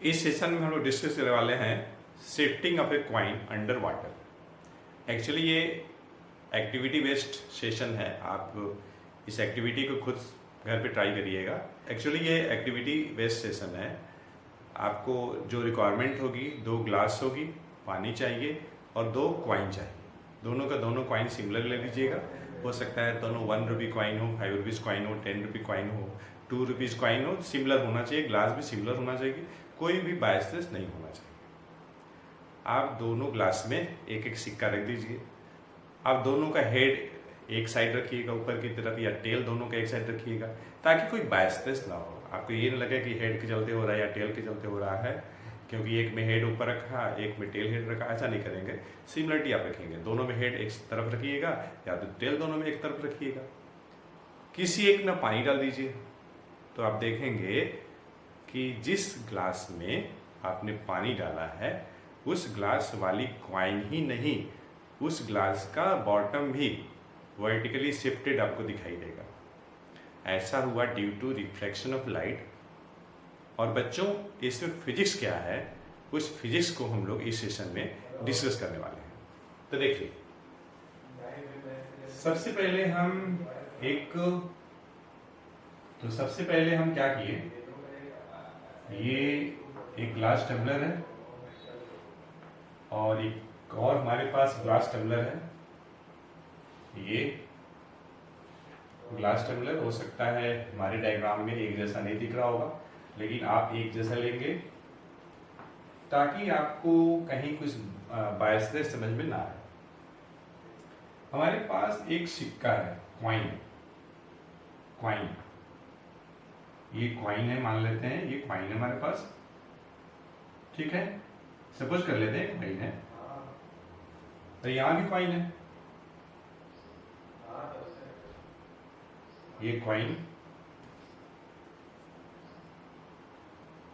इस सेशन में हम लोग डिस्कस करने वाले हैं shifting of A coin under water. Actually ये एक्टिविटी बेस्ड सेशन है। आप इस एक्टिविटी को खुद घर पे ट्राई करिएगा। एक्चुअली ये एक्टिविटी बेस्ड सेशन है। आपको जो रिक्वायरमेंट होगी, 2 ग्लास होगी, पानी चाहिए और 2 क्वाइन चाहिए। दोनों का दोनों क्वाइन सिमिलर ले लीजिएगा। हो सकता है दोनों 1 रुपी क्वाइन हो, 5 रुपीज़ क्वाइन हो, 10 रुपी क्वाइन हो, 2 रुपीज़ क्वाइन हो, सिमिलर होना चाहिए। ग्लास भी सिमिलर होना चाहिए, कोई भी बायसनेस नहीं होना चाहिए। आप दोनों ग्लास में एक एक सिक्का रख दीजिए। आप दोनों का हेड एक साइड रखिएगा ऊपर की तरफ, या टेल दोनों का एक साइड रखिएगा, ताकि कोई बायसनेस ना हो। आपको ये नहीं लगे कि हेड के चलते हो रहा है या टेल के चलते हो रहा है, क्योंकि एक में हेड ऊपर रखा, एक में टेल हेड रखा। ऐसा नहीं करेंगे। सिमिलरिटी आप रखेंगे। दोनों में हेड एक तरफ रखिएगा या तो टेल दोनों में एक तरफ रखिएगा। किसी एक में पानी डाल दीजिए, तो आप देखेंगे कि जिस ग्लास में आपने पानी डाला है उस ग्लास वाली क्वाइन ही नहीं, उस ग्लास का बॉटम भी वर्टिकली शिफ्टेड आपको दिखाई देगा। ऐसा हुआ due to reflection of light. और बच्चों, इसमें फिजिक्स क्या है, उस फिजिक्स को हम लोग इस सेशन में डिस्कस करने वाले हैं। तो देखिए, सबसे पहले हम क्या किए, ये एक ग्लास टम्बलर है और एक और हमारे पास ग्लास टम्बलर है। ये ग्लास टम्बलर हो सकता है हमारे डायग्राम में एक जैसा नहीं दिख रहा होगा, लेकिन आप एक जैसा लेंगे ताकि आपको कहीं कुछ बायसनेस समझ में ना आए। हमारे पास एक सिक्का है, क्वाइन। ये क्वाइन है, मान लेते हैं ये क्वाइन है हमारे पास, ठीक है। सपोज कर लेते हैं क्वाइन है, तो यहां भी क्वाइन है, ये क्वाइन।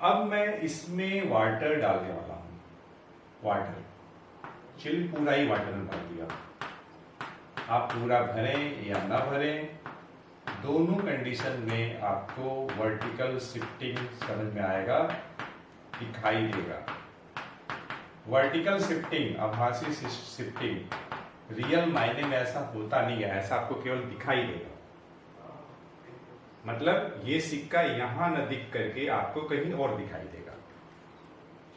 अब मैं इसमें वाटर डालने वाला हूं। चलिए पूरा ही वाटर में भर दिया। आप पूरा भरें या ना भरें, दोनों कंडीशन में आपको वर्टिकल शिफ्टिंग समझ में आएगा, दिखाई देगा। वर्टिकल शिफ्टिंग, आभासी शिफ्टिंग रियल मायने में ऐसा होता नहीं है, ऐसा आपको केवल दिखाई देगा। मतलब ये सिक्का यहां न दिख करके आपको कहीं और दिखाई देगा।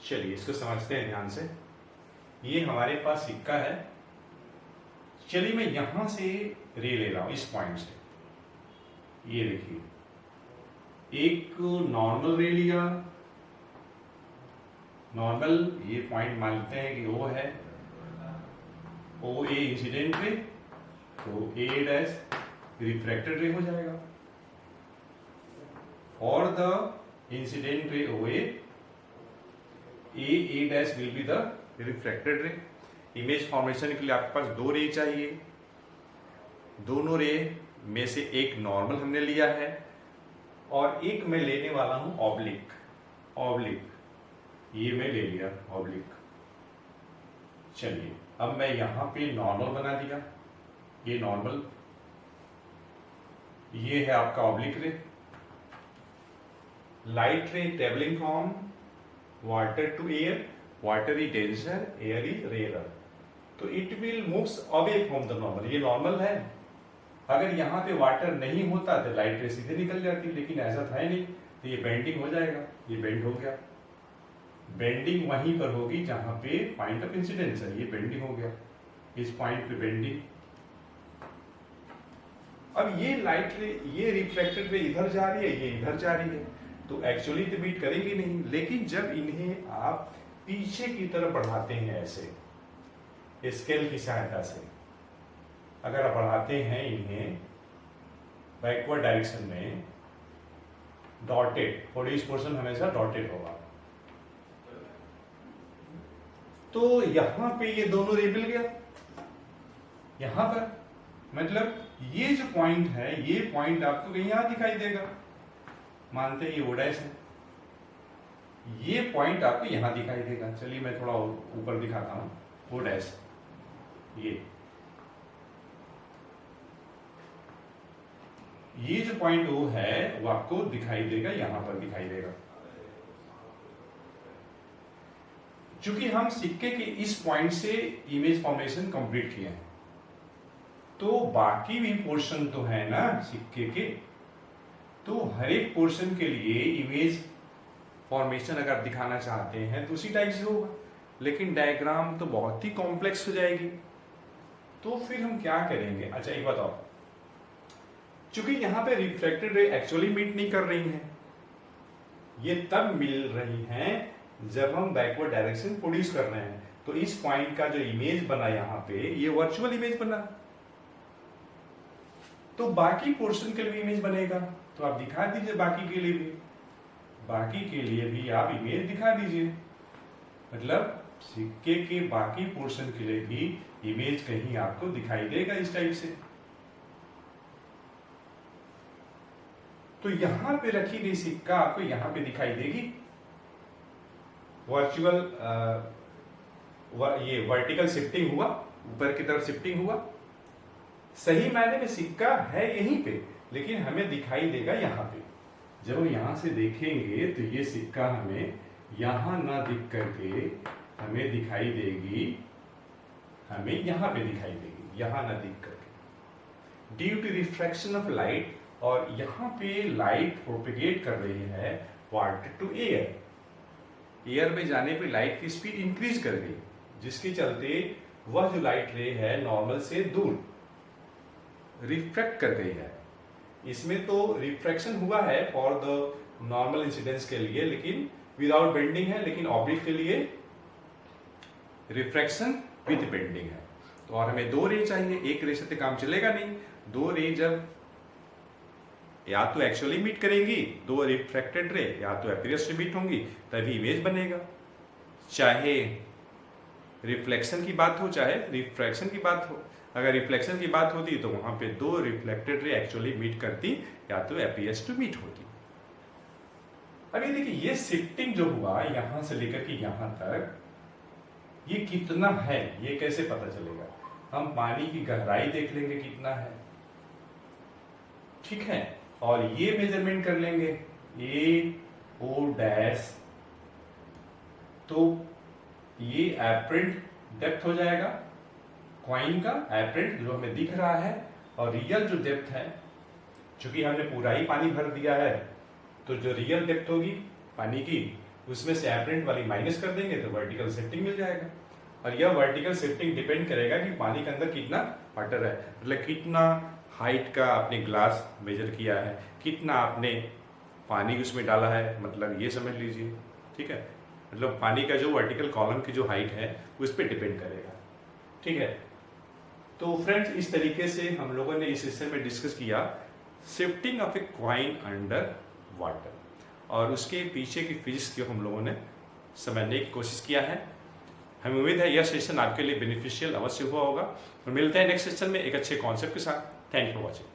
चलिए इसको समझते हैं ध्यान से। ये हमारे पास सिक्का है। चलिए मैं यहां से रे ले रहा हूं, इस पॉइंट से। ये देखिए, एक नॉर्मल रे लिया। नॉर्मल ये पॉइंट मानते हैं कि ओ है, ओ ए इंसिडेंट रे, तो ए डैश रिफ्रैक्टेड रे हो जाएगा, और the incident ray O A dash will be the refracted ray. Image formation के लिए आपके पास 2 रे चाहिए। दोनों रे में से एक नॉर्मल हमने लिया है और एक मैं लेने वाला हूं ऑब्लिक। ये मैं ले लिया ऑब्लिक। चलिए अब मैं यहां पे नॉर्मल बना दिया, ये नॉर्मल, ये है आपका oblique ray. Light ray travelling from water to air, water is denser, air is rare, तो it will moves away from the normal. ये नॉर्मल है। अगर यहाँ पे वाटर नहीं होता तो लाइट रे सीधे निकल जाती, लेकिन ऐसा था ही नहीं, तो ये बेंडिंग हो जाएगा। ये बेंड हो गया। बेंडिंग वहीं पर होगी जहां पे पॉइंट ऑफ इंसिडेंस है। ये बेंडिंग हो गया, इस पॉइंट पे बेंडिंग। अब ये लाइट रे, ये रिफ्लेक्टेड रे इधर जा रही है, ये इधर जा रही है, तो एक्चुअली तो मीट करेंगे नहीं। लेकिन जब इन्हें आप पीछे की तरफ बढ़ाते हैं, ऐसे स्केल की सहायता से अगर आप बढ़ाते हैं इन्हें बैकवर्ड डायरेक्शन में, डॉटेड, पोलिश पोर्शन हमेशा डॉटेड होगा, तो यहां पे ये दोनों रे मिल गया। यहां पर मतलब ये जो पॉइंट है, ये पॉइंट आपको कहीं यहां दिखाई देगा। मानते हैं ये ओ डैश है, ये पॉइंट आपको यहां दिखाई देगा। चलिए मैं थोड़ा ऊपर दिखाता हूं। ओ डैश, ये जो पॉइंट ओ है वो आपको दिखाई देगा, यहां पर दिखाई देगा। चूंकि हम सिक्के के इस पॉइंट से इमेज फॉर्मेशन कंप्लीट किए हैं, तो बाकी भी पोर्शन तो है ना सिक्के के, तो हर एक पोर्शन के लिए इमेज फॉर्मेशन अगर आप दिखाना चाहते हैं तो उसी टाइप से होगा, लेकिन डायग्राम तो बहुत ही कॉम्प्लेक्स हो जाएगी। तो फिर हम क्या करेंगे? अच्छा एक बताओ, चूंकि यहां पे रिफ्लेक्टेड रे एक्चुअली मीट नहीं कर रही हैं, ये तब मिल रही हैं जब हम बैकवर्ड डायरेक्शन प्रोड्यूस कर रहे हैं। तो इस पॉइंट का जो इमेज बना यहां पे, ये वर्चुअल इमेज बना, तो बाकी पोर्शन के लिए भी इमेज बनेगा। तो आप दिखा दीजिए बाकी के लिए भी, बाकी के लिए भी आप इमेज दिखा दीजिए, मतलब सिक्के के बाकी पोर्शन के लिए भी इमेज कहीं आपको दिखाई देगा इस टाइप से। तो यहां पे रखी गई सिक्का आपको यहां पे दिखाई देगी, वर्चुअल ये वर्टिकल शिफ्टिंग हुआ, ऊपर की तरफ शिफ्टिंग हुआ, सही मायने में सिक्का है यहीं पे, लेकिन हमें दिखाई देगा यहां पे। जब हम यहां से देखेंगे तो ये सिक्का हमें यहां ना दिख करके हमें दिखाई देगी, हमें यहां पे दिखाई देगी, यहां ना दिख करके, due to refraction of light. और यहां पे लाइट प्रोपेगेट कर रही है वाटर टू एयर, एयर में जाने पे लाइट की स्पीड इंक्रीज कर गई, जिसके चलते वह जो लाइट रे है नॉर्मल से दूर रिफ्रैक्ट कर गई है। इसमें तो रिफ्रैक्शन हुआ है फॉर द नॉर्मल इंसिडेंस के लिए, लेकिन विदाउट बेंडिंग है, लेकिन ऑब्लिक के लिए रिफ्रैक्शन विद बेंडिंग है। तो और हमें दो रे चाहिए, एक रे से तो काम चलेगा नहीं, दो रे जब या तो एक्चुअली मीट करेंगी, दो रिफ्रैक्टेड रे या तो एपियरेंस मीट होंगी, तभी इमेज बनेगा। चाहे रिफ्लेक्शन की बात हो चाहे रिफ्रैक्शन की बात हो, अगर रिफ्लेक्शन की बात होती तो वहां पे दो रिफ्लेक्टेड रे एक्चुअली मीट करती या तो एपियर्स टू मीट होती। अब ये देखिए, ये शिफ्टिंग जो हुआ यहां से लेकर के यहां तक, ये कितना है ये कैसे पता चलेगा? हम पानी की गहराई देख लेंगे कितना है, ठीक है, और ये मेजरमेंट कर लेंगे ए ओ डैश, तो ये एपरेंट डेप्थ हो जाएगा कॉइन का, एपरेंट जो हमें दिख रहा है, और रियल जो डेप्थ है, चूंकि हमने पूरा ही पानी भर दिया है, तो जो रियल डेप्थ होगी पानी की, उसमें से एपरेंट वाली माइनस कर देंगे तो वर्टिकल शिफ्टिंग मिल जाएगा। और यह वर्टिकल शिफ्टिंग डिपेंड करेगा कि पानी के अंदर कितना वाटर है, मतलब कितना हाइट का आपने ग्लास मेजर किया है, कितना आपने पानी उसमें डाला है, मतलब ये समझ लीजिए, ठीक है, मतलब पानी का जो वर्टिकल कॉलम की जो हाइट है उस पर डिपेंड करेगा, ठीक है। तो फ्रेंड्स, इस तरीके से हम लोगों ने इस हिस्से में डिस्कस किया shifting of a coin under water, और उसके पीछे की फिजिक्स को हम लोगों ने समझने की कोशिश किया है। हमें उम्मीद है यह सेशन आपके लिए बेनिफिशियल अवश्य हुआ होगा, और मिलते हैं नेक्स्ट सेशन में एक अच्छे कॉन्सेप्ट के साथ। Thank you for watching.